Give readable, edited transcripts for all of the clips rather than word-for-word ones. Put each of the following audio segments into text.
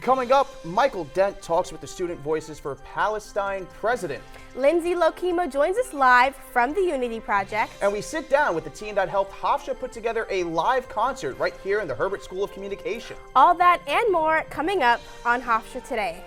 Coming up, Michael Dent talks with the student voices for Palestine President. Lindsay Lokimo joins us live from the Unity Project. And we sit down with the team that helped Hofstra put together a live concert right here in the Herbert School of Communication. All that and more coming up on Hofstra Today.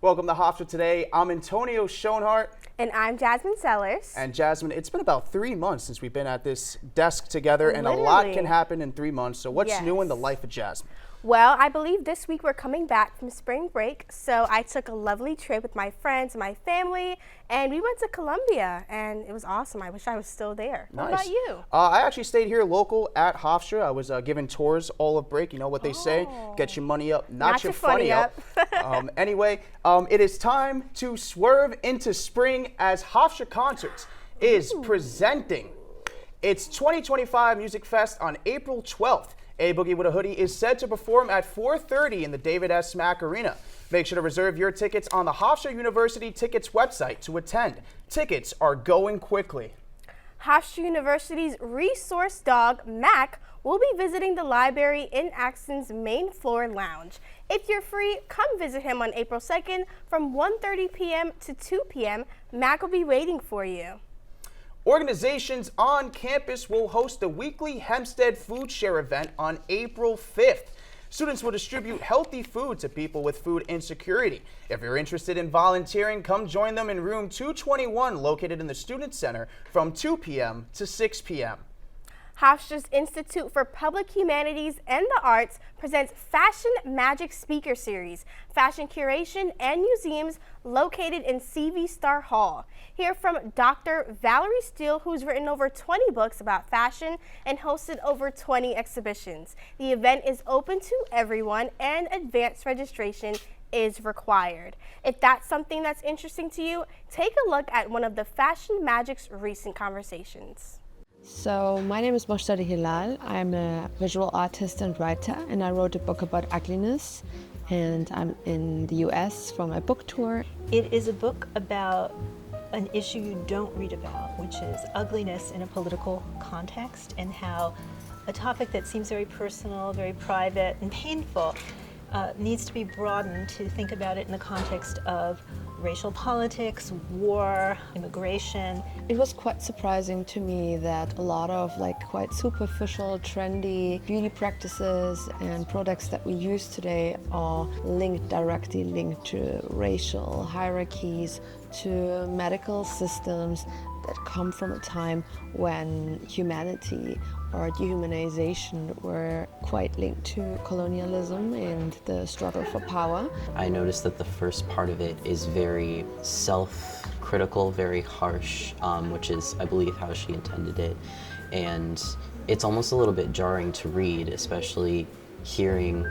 Welcome to Hofstra Today. I'm Antonio Schoenhart. And I'm Jasmine Sellers. And Jasmine, it's been about 3 months since we've been at this desk together, and Literally. a lot can happen in 3 months. So what's Yes. new in the life of Jasmine? Well, I believe this week we're coming back from spring break, so I took a lovely trip with my friends and my family, and we went to Colombia, and it was awesome. I wish I was still there. Nice. What about you? I actually stayed here local at Hofstra. I was given tours all of break. You know what they say, get your money up, not your funny up. Anyway, it is time to swerve into spring as Hofstra Concerts is presenting its 2025 Music Fest on April 12th. A Boogie with a Hoodie is set to perform at 4:30 in the David S. Smack Arena. Make sure to reserve your tickets on the Hofstra University Tickets website to attend. Tickets are going quickly. Hofstra University's resource dog, Mac, will be visiting the library in Axton's main floor lounge. If you're free, come visit him on April 2nd from 1:30 p.m. to 2 p.m. Mac will be waiting for you. Organizations on campus will host the weekly Hempstead Food Share event on April 5th. Students will distribute healthy food to people with food insecurity. If you're interested in volunteering, come join them in room 221 located in the Student Center from 2 p.m. to 6 p.m. Hofstra's Institute for Public Humanities and the Arts presents Fashion Magic Speaker Series, fashion curation and museums located in CV Star Hall. Hear from Dr. Valerie Steele, who's written over 20 books about fashion and hosted over 20 exhibitions. The event is open to everyone and advanced registration is required. If that's something that's interesting to you, take a look at one of the Fashion Magic's recent conversations. So my name is Moshtada Hilal. I'm a visual artist and writer, and I wrote a book about ugliness, and I'm in the US for my book tour. It is a book about an issue you don't read about, which is ugliness in a political context, and how a topic that seems very personal, very private and painful needs to be broadened to think about it in the context of racial politics, war, immigration. It was quite surprising to me that a lot of quite superficial, trendy beauty practices and products that we use today are directly linked to racial hierarchies, to medical systems that come from a time when humanity or dehumanization were quite linked to colonialism and the struggle for power. I noticed that the first part of it is very self-critical, very harsh, which is, I believe, how she intended it. And it's almost a little bit jarring to read, especially hearing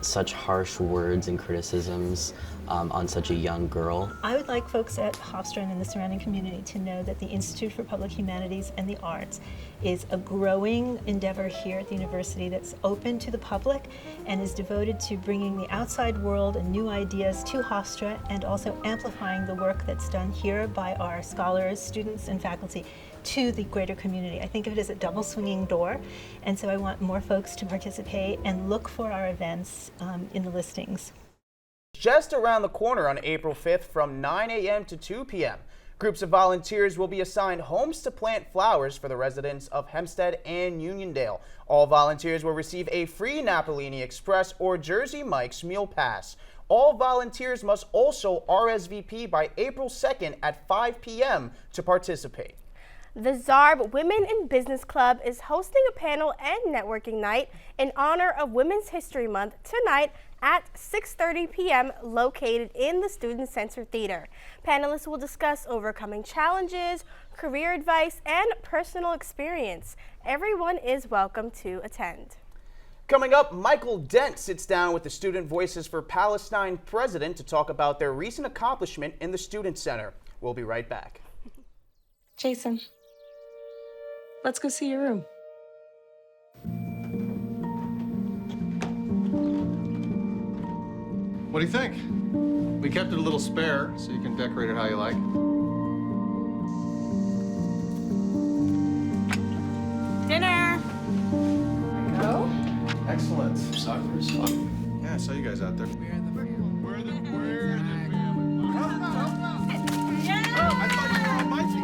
such harsh words and criticisms on such a young girl. I would like folks at Hofstra and in the surrounding community to know that the Institute for Public Humanities and the Arts is a growing endeavor here at the university that's open to the public and is devoted to bringing the outside world and new ideas to Hofstra, and also amplifying the work that's done here by our scholars, students, and faculty to the greater community. I think of it as a double swinging door, and so I want more folks to participate and look for our events in the listings. Just around the corner on April 5th from 9 a.m. to 2 p.m. Groups of volunteers will be assigned homes to plant flowers for the residents of Hempstead and Uniondale. All volunteers will receive a free Napolini Express or Jersey Mike's meal pass. All volunteers must also RSVP by April 2nd at 5 p.m. to participate. The Zarb Women in Business Club is hosting a panel and networking night in honor of Women's History Month tonight at 6:30 p.m. located in the Student Center Theater. Panelists will discuss overcoming challenges, career advice, and personal experience. Everyone is welcome to attend. Coming up, Michael Dent sits down with the Student Voices for Palestine president to talk about their recent accomplishment in the Student Center. We'll be right back. Jason, let's go see your room. What do you think? We kept it a little spare, so you can decorate it how you like. Dinner! Go. Excellent. Soccer is fun. Yeah, I saw you guys out there. We're the family. Yeah! Oh, I thought you were on my team.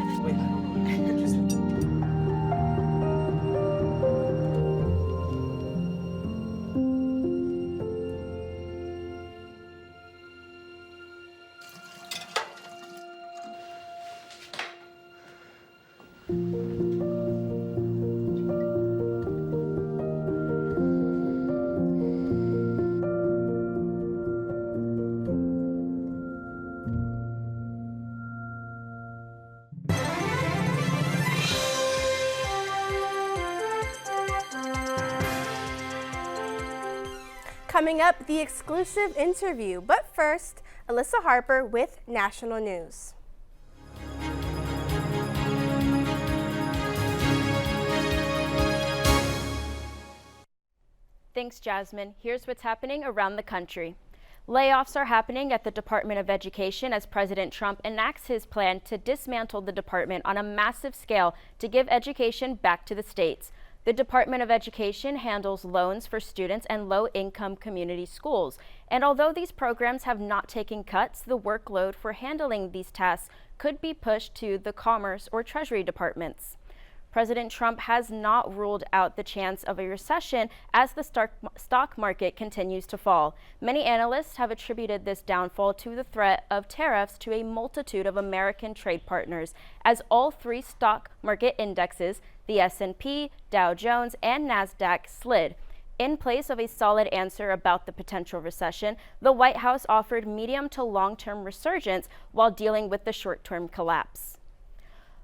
Coming up, the exclusive interview. But first, Alyssa Harper with National News. Thanks, Jasmine. Here's what's happening around the country. Layoffs are happening at the Department of Education as President Trump enacts his plan to dismantle the department on a massive scale to give education back to the states. The Department of Education handles loans for students and low-income community schools. And although these programs have not taken cuts, the workload for handling these tasks could be pushed to the Commerce or Treasury departments. President Trump has not ruled out the chance of a recession as the stock market continues to fall. Many analysts have attributed this downfall to the threat of tariffs to a multitude of American trade partners, as all three stock market indexes, the S&P, Dow Jones, and NASDAQ, slid. In place of a solid answer about the potential recession, the White House offered medium to long-term resurgence while dealing with the short-term collapse.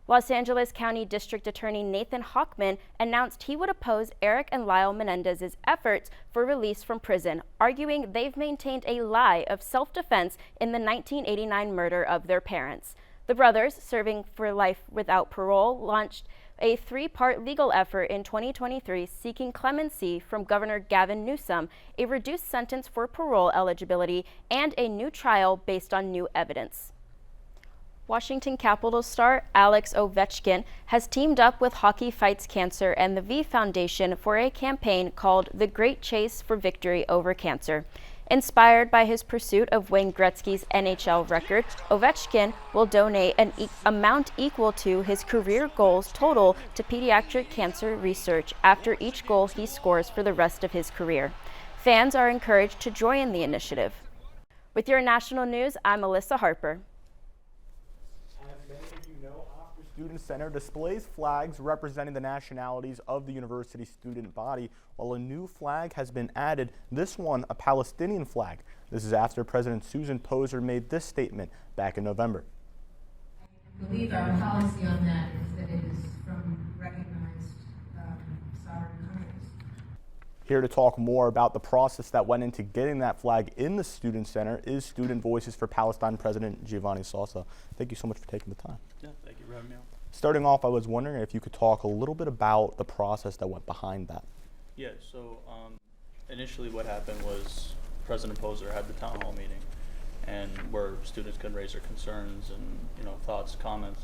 Los Angeles County District Attorney Nathan Hochman announced he would oppose Eric and Lyle Menendez's efforts for release from prison, arguing they've maintained a lie of self-defense in the 1989 murder of their parents. The brothers, serving for life without parole, launched a three-part legal effort in 2023 seeking clemency from Governor Gavin Newsom, a reduced sentence for parole eligibility, and a new trial based on new evidence. Washington Capitals star Alex Ovechkin has teamed up with Hockey Fights Cancer and the V Foundation for a campaign called The Great Chase for Victory Over Cancer. Inspired by his pursuit of Wayne Gretzky's NHL record, Ovechkin will donate an amount equal to his career goals total to pediatric cancer research after each goal he scores for the rest of his career. Fans are encouraged to join the initiative. With your national news, I'm Alyssa Harper. Student Center displays flags representing the nationalities of the university student body, while a new flag has been added, this one a Palestinian flag. This is after President Susan Poser made this statement back in November. I believe our policy on that is that it is from recognized sovereign countries. Here to talk more about the process that went into getting that flag in the Student Center is Student Voices for Palestine President Giovanni Sosa. Thank you so much for taking the time. Yeah, thank you for having me on. Starting off, I was wondering if you could talk a little bit about the process that went behind that. Yeah, so initially what happened was President Poser had the town hall meeting, and where students could raise their concerns and thoughts, comments.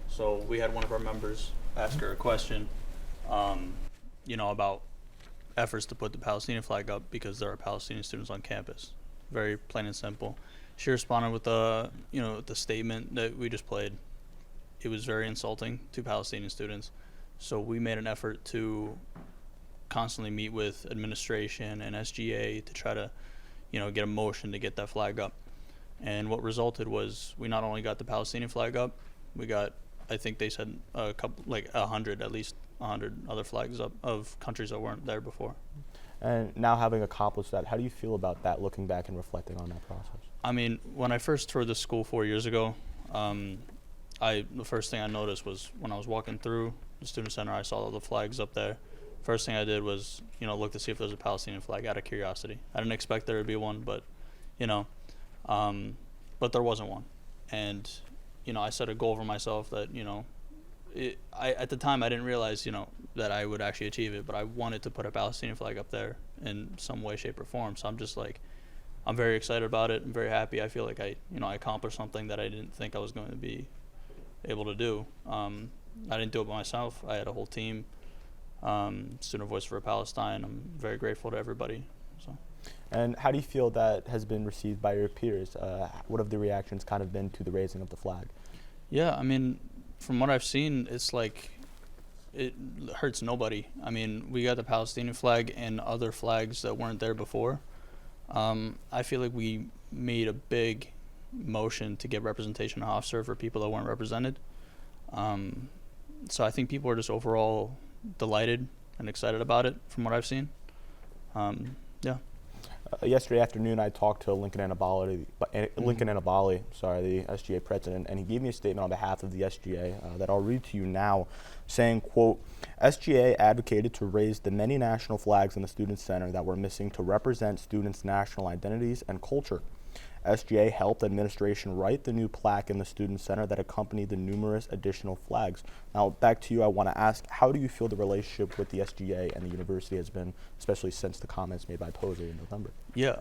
So we had one of our members ask her a question, about efforts to put the Palestinian flag up because there are Palestinian students on campus. Very plain and simple. She responded with the statement that we just played. It was very insulting to Palestinian students. So we made an effort to constantly meet with administration and SGA to try to, get a motion to get that flag up. And what resulted was we not only got the Palestinian flag up, we got, I think they said at least 100 other flags up of countries that weren't there before. And now having accomplished that, how do you feel about that, looking back and reflecting on that process? I mean, when I first toured the school 4 years ago, the first thing I noticed was when I was walking through the student center, I saw all the flags up there. First thing I did was, look to see if there was a Palestinian flag out of curiosity. I didn't expect there to be one, but, but there wasn't one. And, I set a goal for myself that, at the time I didn't realize, that I would actually achieve it, but I wanted to put a Palestinian flag up there in some way, shape, or form. So I'm just like, I'm very excited about it. I'm very happy. I feel like I accomplished something that I didn't think I was going to be able to do. I didn't do it by myself. I had a whole team. Student Voice for Palestine. I'm very grateful to everybody. So. And how do you feel that has been received by your peers? What have the reactions kind of been to the raising of the flag? Yeah, I mean, from what I've seen, it's like it hurts nobody. I mean, we got the Palestinian flag and other flags that weren't there before. I feel like we made a big motion to get representation in Hofstra for people that weren't represented. So I think people are just overall delighted and excited about it from what I've seen. Yeah. Yesterday afternoon, I talked to Lincoln Anabali, the SGA president, and he gave me a statement on behalf of the SGA that I'll read to you now, saying, quote, SGA advocated to raise the many national flags in the Student Center that were missing to represent students' national identities and culture. SGA helped administration write the new plaque in the Student Center that accompanied the numerous additional flags. Now, back to you, I want to ask, how do you feel the relationship with the SGA and the university has been, especially since the comments made by Posey in November? Yeah,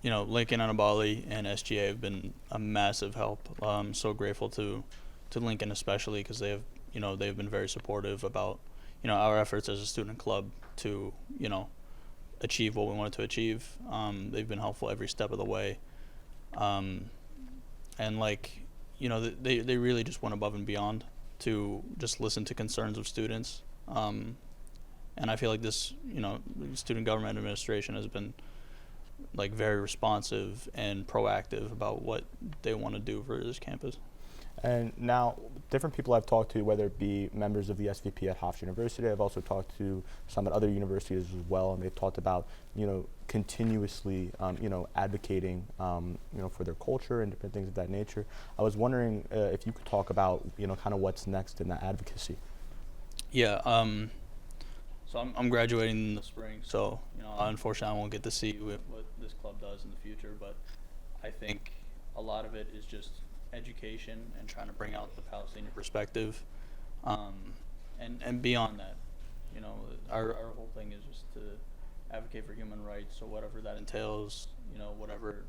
Lincoln Anabali and SGA have been a massive help. I'm so grateful to Lincoln especially because they have, they've been very supportive about, our efforts as a student club to, achieve what we wanted to achieve. They've been helpful every step of the way. And they really just went above and beyond to just listen to concerns of students. And I feel like this, student government administration has been very responsive and proactive about what they want to do for this campus. And now, different people I've talked to, whether it be members of the SVP at Hofstra University, I've also talked to some at other universities as well, and they've talked about, continuously, advocating, for their culture and different things of that nature. I was wondering if you could talk about, kind of what's next in that advocacy. Yeah. So I'm graduating in the spring, so, unfortunately, I won't get to see what this club does in the future, but I think a lot of it is just education and trying to bring out the Palestinian perspective, and beyond that, our whole thing is just to advocate for human rights. So whatever that entails, whatever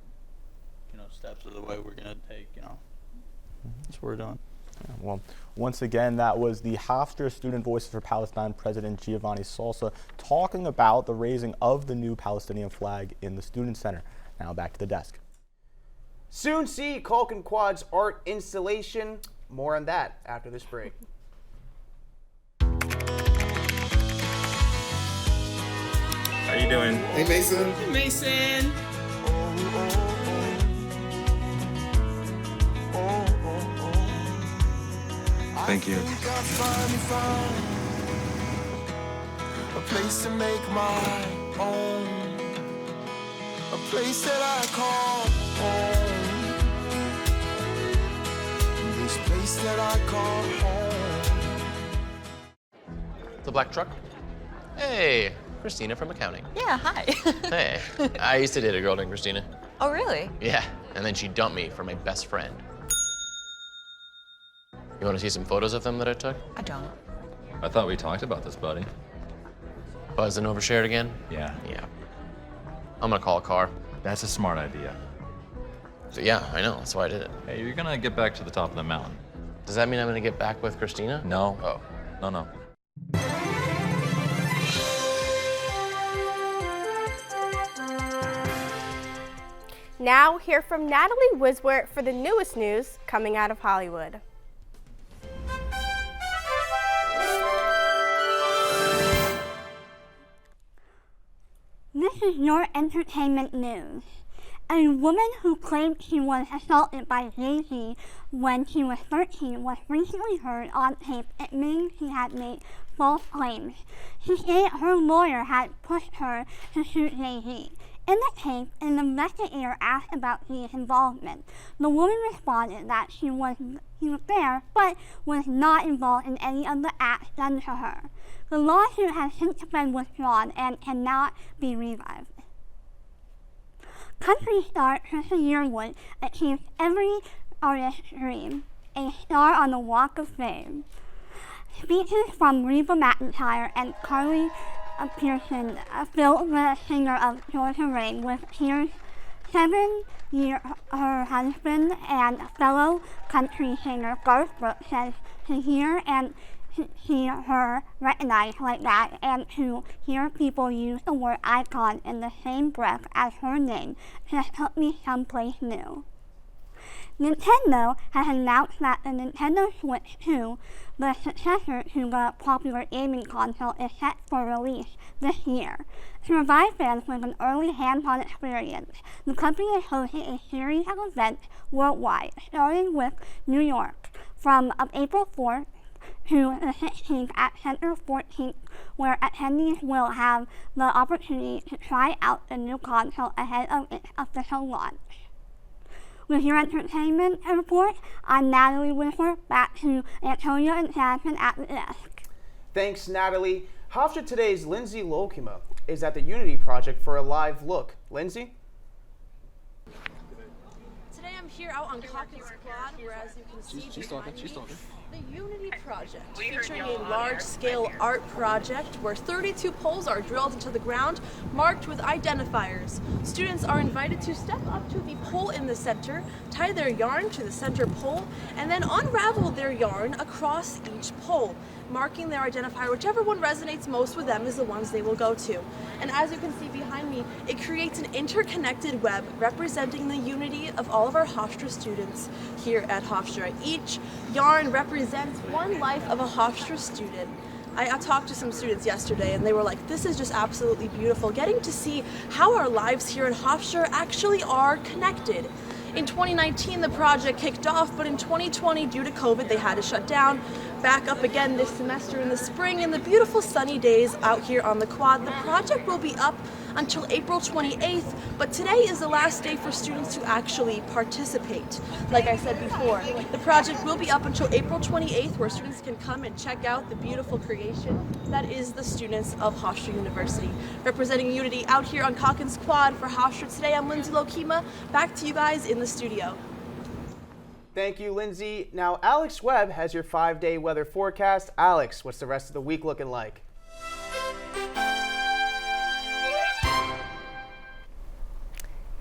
steps of the way we're gonna take, that's what we're doing. Yeah, well, once again, that was the Hofstra Student Voices for Palestine President Giovanni Salsa talking about the raising of the new Palestinian flag in the Student Center. Now back to the desk. Soon see Calkin Quad's art installation. More on that after this break. How you doing? Hey, Mason. Hey, Mason. Thank you. A place to make my own. A place that I call home. This place that I call home. The black truck? Hey, Christina from accounting. Yeah, hi. Hey, I used to date a girl named Christina. Oh, really? Yeah, and then she dumped me for my best friend. You want to see some photos of them that I took? I don't. I thought we talked about this, buddy. Buzzed and overshared again? Yeah. Yeah. I'm gonna call a car. That's a smart idea. So, yeah, I know, that's why I did it. Hey, you're gonna get back to the top of the mountain. Does that mean I'm gonna get back with Christina? No. Oh. No. Now, hear from Natalie Wiswart for the newest news coming out of Hollywood. This is your entertainment news. A woman who claimed she was assaulted by Jay-Z when she was 13 was recently heard on tape admitting she had made false claims. She stated her lawyer had pushed her to shoot Daisy. In the case, an investigator asked about Lee's involvement. The woman responded that she was there, but was not involved in any of the acts done to her. The lawsuit has since been withdrawn and cannot be revived. Country star Treacy Yearwood achieved every artist's dream, a star on the Walk of Fame. Speeches from Reba McEntire and Carly Pearson filled the singer of Georgia Rain with tears. 7 years, her husband and fellow country singer Garth Brooks says to hear and see her recognized like that, and to hear people use the word icon in the same breath as her name just took me someplace new. Nintendo has announced that the Nintendo Switch 2, the successor to the popular gaming console, is set for release this year. To provide fans with an early hands-on experience, the company is hosting a series of events worldwide, starting with New York from April 4th to the 16th at Center 14th, where attendees will have the opportunity to try out the new console ahead of its official launch. With your entertainment report, I'm Natalie Whitford. Back to Antonio and Jasmine at the desk. Thanks, Natalie. Hofstra Today's Lindsay Lokema is at the Unity Project for a live look. Lindsay? Today I'm here out on Hawkins Quad, where as you can see behind me, the Unity Project, featuring a large-scale art project where 32 poles are drilled into the ground, marked with identifiers. Students are invited to step up to the pole in the center, tie their yarn to the center pole, and then unravel their yarn across each pole, marking their identifier. Whichever one resonates most with them is the ones they will go to. And as you can see behind me, it creates an interconnected web representing the unity of all of our Hofstra students here at Hofstra. Each yarn represents one life of a Hofstra student. I talked to some students yesterday and they were like, this is just absolutely beautiful, getting to see how our lives here at Hofstra actually are connected. In 2019, the project kicked off, but in 2020, due to COVID, they had to shut down. Back up again this semester in the spring, in the beautiful sunny days out here on the quad. The project will be up until April 28th, but today is the last day for students to actually participate. Like I said before, the project will be up until April 28th, where students can come and check out the beautiful creation that is the students of Hofstra University. Representing Unity out here on Hawkins Quad for Hofstra Today, I'm Lindsay Lokema. Back to you guys in the studio. Thank you, Lindsay. Now, Alex Webb has your 5-day weather forecast. Alex, what's the rest of the week looking like?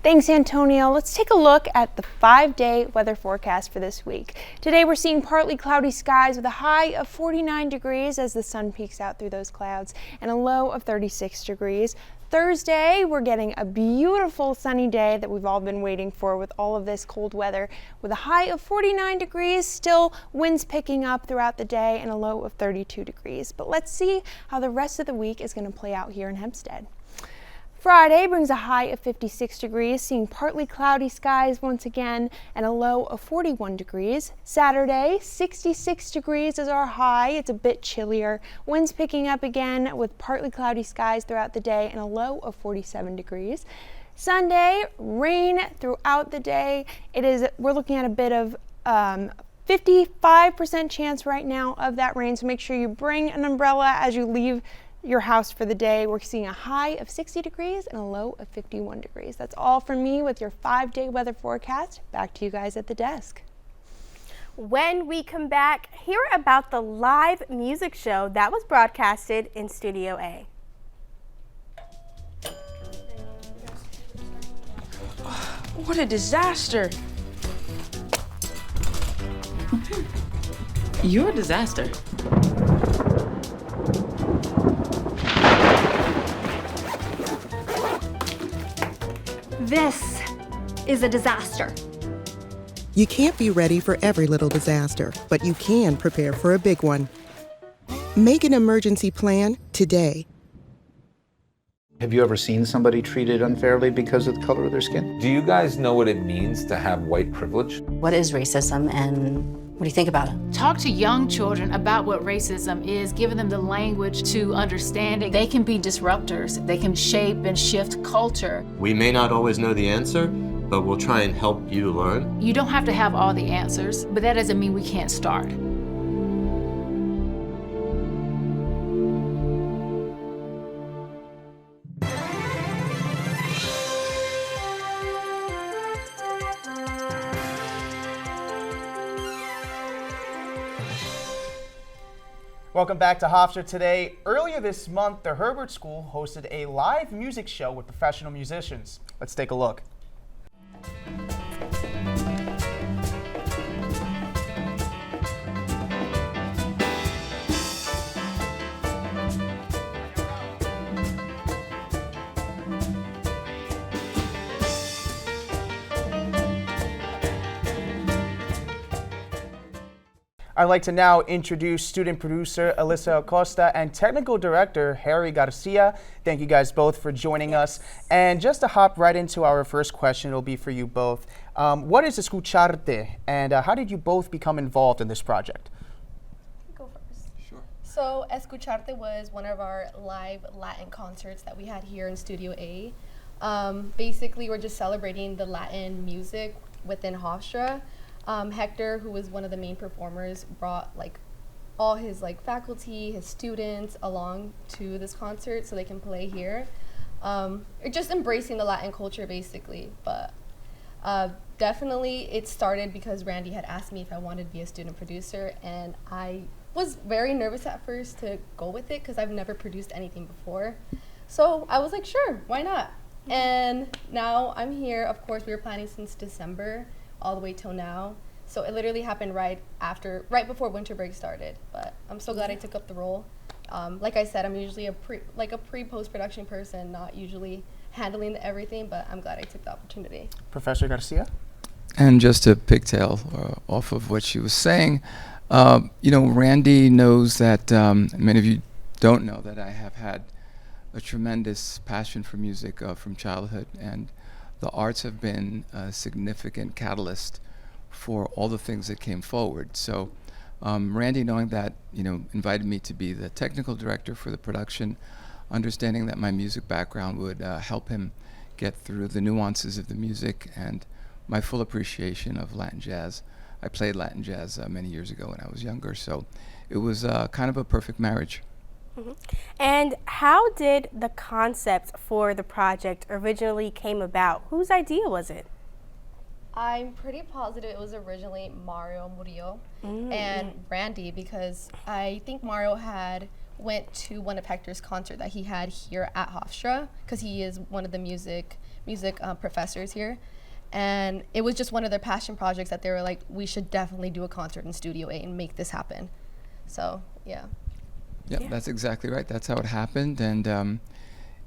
Thanks, Antonio. Let's take a look at the 5-day weather forecast for this week. Today we're seeing partly cloudy skies with a high of 49 degrees as the sun peeks out through those clouds and a low of 36 degrees. Thursday, we're getting a beautiful sunny day that we've all been waiting for with all of this cold weather with a high of 49 degrees, still winds picking up throughout the day and a low of 32 degrees. But let's see how the rest of the week is going to play out here in Hempstead. Friday brings a high of 56 degrees, seeing partly cloudy skies once again and a low of 41 degrees. Saturday, 66 degrees is our high. It's a bit chillier. Winds picking up again with partly cloudy skies throughout the day and a low of 47 degrees. Sunday, rain throughout the day. We're looking at a bit of 55% chance right now of that rain, so make sure you bring an umbrella as you leave your house for the day. We're seeing a high of 60 degrees and a low of 51 degrees. That's all from me with your 5-day weather forecast. Back to you guys at the desk. When we come back, hear about the live music show that was broadcasted in Studio A. What a disaster. You're a disaster. This is a disaster. You can't be ready for every little disaster, but you can prepare for a big one. Make an emergency plan today. Have you ever seen somebody treated unfairly because of the color of their skin? Do you guys know what it means to have white privilege? What is racism and What do you think about it? Talk to young children about what racism is, giving them the language to understand it. They can be disruptors. They can shape and shift culture. We may not always know the answer, but we'll try and help you learn. You don't have to have all the answers, but that doesn't mean we can't start. Welcome back to Hofstra Today. Earlier this month, the Herbert School hosted a live music show with professional musicians. Let's take a look. I'd like to now introduce student producer Alyssa Acosta and technical director Harry Garcia. Thank you guys both for joining us. And just to hop right into our first question, it'll be for you both. What is Escucharte, and how did you both become involved in this project? Go first. Sure. So Escucharte was one of our live Latin concerts that we had here in Studio A. Basically, we're just celebrating the Latin music within Hofstra. Hector, who was one of the main performers, brought like all his like faculty, his students along to this concert so they can play here. Just embracing the Latin culture basically, but definitely it started because Randy had asked me if I wanted to be a student producer, and I was very nervous at first to go with it because I've never produced anything before. So I was like, sure, why not? And now I'm here. Of course, we were planning since December all the way till now. So it literally happened right before winter break started. But I'm so glad I took up the role. Like I said, I'm usually a pre-post-production person, not usually handling everything, but I'm glad I took the opportunity. Professor Garcia? And just to pigtail off of what she was saying, Randy knows that, many of you don't know that I have had a tremendous passion for music from childhood, and the arts have been a significant catalyst for all the things that came forward. So Randy, knowing that, invited me to be the technical director for the production, understanding that my music background would help him get through the nuances of the music and my full appreciation of Latin jazz. I played Latin jazz many years ago when I was younger, so it was kind of a perfect marriage. Mm-hmm. And how did the concept for the project originally came about? Whose idea was it? I'm pretty positive it was originally Mario Murillo and Randy, because I think Mario had went to one of Hector's concert that he had here at Hofstra, because he is one of the music professors here. And it was just one of their passion projects that they were like, we should definitely do a concert in Studio A and make this happen. So, yeah. Yeah, that's exactly right. That's how it happened, and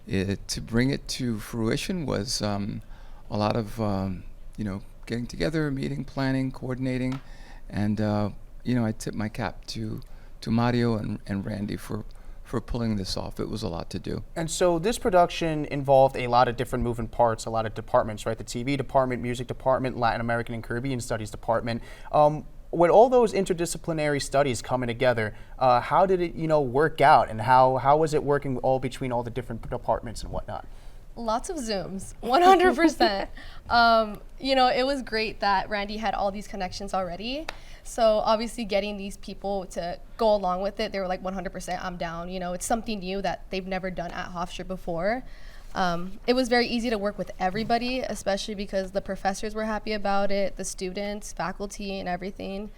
to bring it to fruition was a lot of getting together, meeting, planning, coordinating, and I tip my cap to Mario and Randy for pulling this off. It was a lot to do. And so this production involved a lot of different moving parts, a lot of departments, right? The TV department, music department, Latin American and Caribbean Studies department. With all those interdisciplinary studies coming together, how did it, work out, and how was it working all between all the different departments and whatnot? Lots of Zooms, 100%. It was great that Randy had all these connections already. So obviously getting these people to go along with it, they were like 100% I'm down. It's something new that they've never done at Hofstra before. It was very easy to work with everybody, especially because the professors were happy about it, the students, faculty, and everything.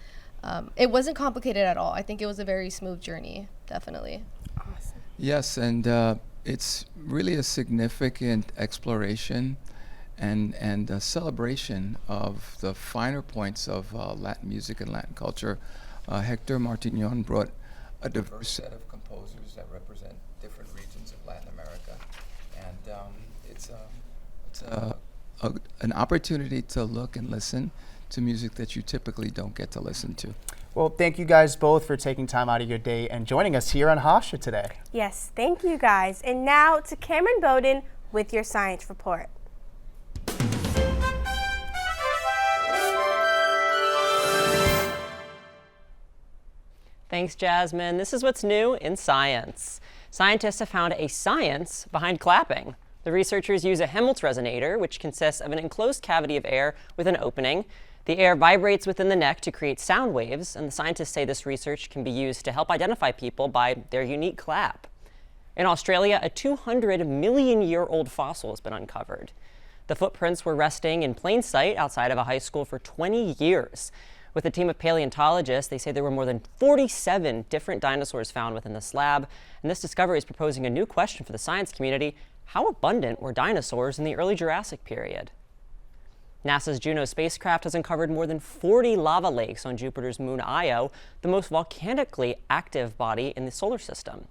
It wasn't complicated at all. I think it was a very smooth journey, definitely. Awesome. Yes, and it's really a significant exploration and a celebration of the finer points of Latin music and Latin culture. Hector Martignon brought a diverse set of composers that represent different regions of Latin America. And it's an opportunity to look and listen to music that you typically don't get to listen to. Well, thank you guys both for taking time out of your day and joining us here on Hofstra today. Yes, thank you guys. And now to Cameron Bowden with your science report. Thanks, Jasmine. This is what's new in science. Scientists have found a science behind clapping. The researchers use a Helmholtz resonator, which consists of an enclosed cavity of air with an opening. The air vibrates within the neck to create sound waves, and the scientists say this research can be used to help identify people by their unique clap. In Australia, a 200-million-year-old fossil has been uncovered. The footprints were resting in plain sight outside of a high school for 20 years. With a team of paleontologists, they say there were more than 47 different dinosaurs found within the slab, and this discovery is proposing a new question for the science community. How abundant were dinosaurs in the early Jurassic period? NASA's Juno spacecraft has uncovered more than 40 lava lakes on Jupiter's moon Io, the most volcanically active body in the solar system.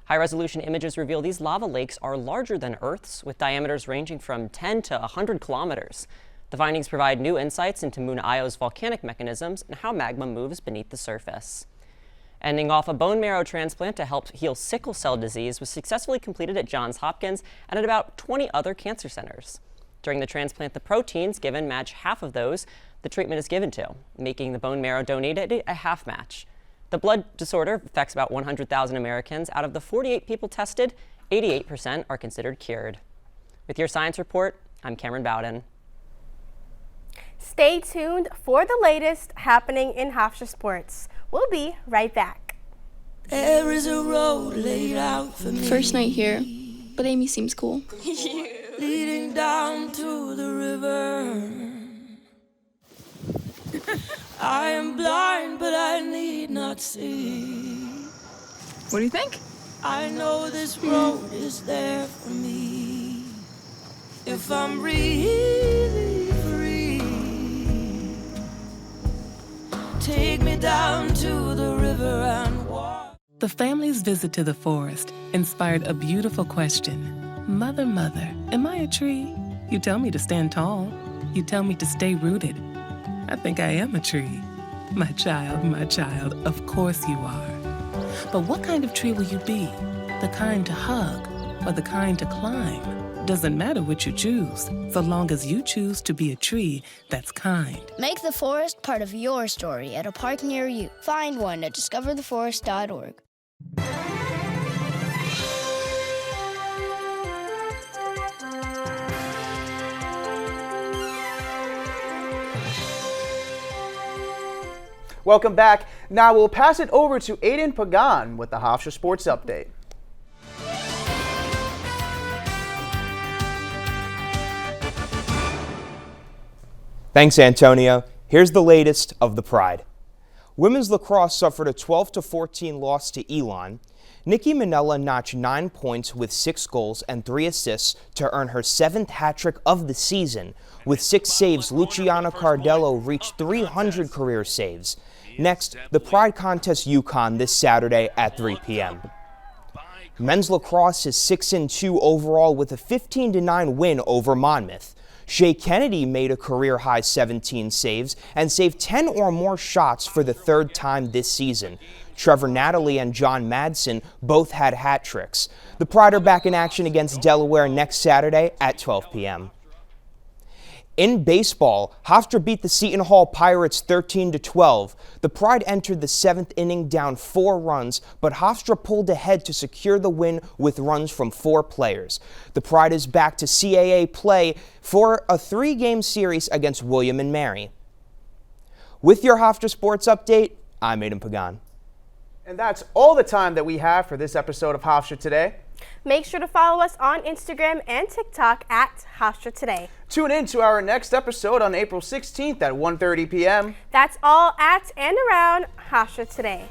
High-resolution images reveal these lava lakes are larger than Earth's, with diameters ranging from 10 to 100 kilometers. The findings provide new insights into moon Io's volcanic mechanisms and how magma moves beneath the surface. Ending off, a bone marrow transplant to help heal sickle cell disease was successfully completed at Johns Hopkins and at about 20 other cancer centers. During the transplant, the proteins given match half of those the treatment is given to, making the bone marrow donated a half match. The blood disorder affects about 100,000 Americans. Out of the 48 people tested, 88% are considered cured. With your science report, I'm Cameron Bowden. Stay tuned for the latest happening in Hofstra sports. We'll be right back. There is a road laid out for me. First night here, but Amy seems cool. Leading down to the river. I am blind, but I need not see. What do you think? I know this road is there for me. If I'm really free, take me down to the river and walk. The family's visit to the forest inspired a beautiful question. Mother, mother, am I a tree? You tell me to stand tall. You tell me to stay rooted. I think I am a tree. My child, of course you are. But what kind of tree will you be? The kind to hug or the kind to climb? Doesn't matter what you choose, so long as you choose to be a tree that's kind. Make the forest part of your story at a park near you. Find one at discovertheforest.org. Welcome back. Now we'll pass it over to Aiden Pagan with the Hofstra Sports Update. Thanks, Antonio. Here's the latest of the Pride. Women's lacrosse suffered a 12-14 loss to Elon. Nikki Minella notched 9 points with 6 goals and 3 assists to earn her 7th hat-trick of the season. With 6 saves, Luciana Cardello reached 300 career saves. Next, the Pride Contest Yukon this Saturday at 3 p.m. Men's lacrosse is 6-2 overall with a 15-9 win over Monmouth. Shea Kennedy made a career-high 17 saves and saved 10 or more shots for the 3rd time this season. Trevor Natalie and John Madsen both had hat tricks. The Pride are back in action against Delaware next Saturday at 12 p.m. In baseball, Hofstra beat the Seton Hall Pirates 13-12. The Pride entered the 7th inning down 4 runs, but Hofstra pulled ahead to secure the win with runs from 4 players. The Pride is back to CAA play for a 3-game series against William and Mary. With your Hofstra Sports Update, I'm Aiden Pagan. And that's all the time that we have for this episode of Hofstra Today. Make sure to follow us on Instagram and TikTok at Hofstra Today. Tune in to our next episode on April 16th at 1:30 p.m. That's all at and around Hofstra Today.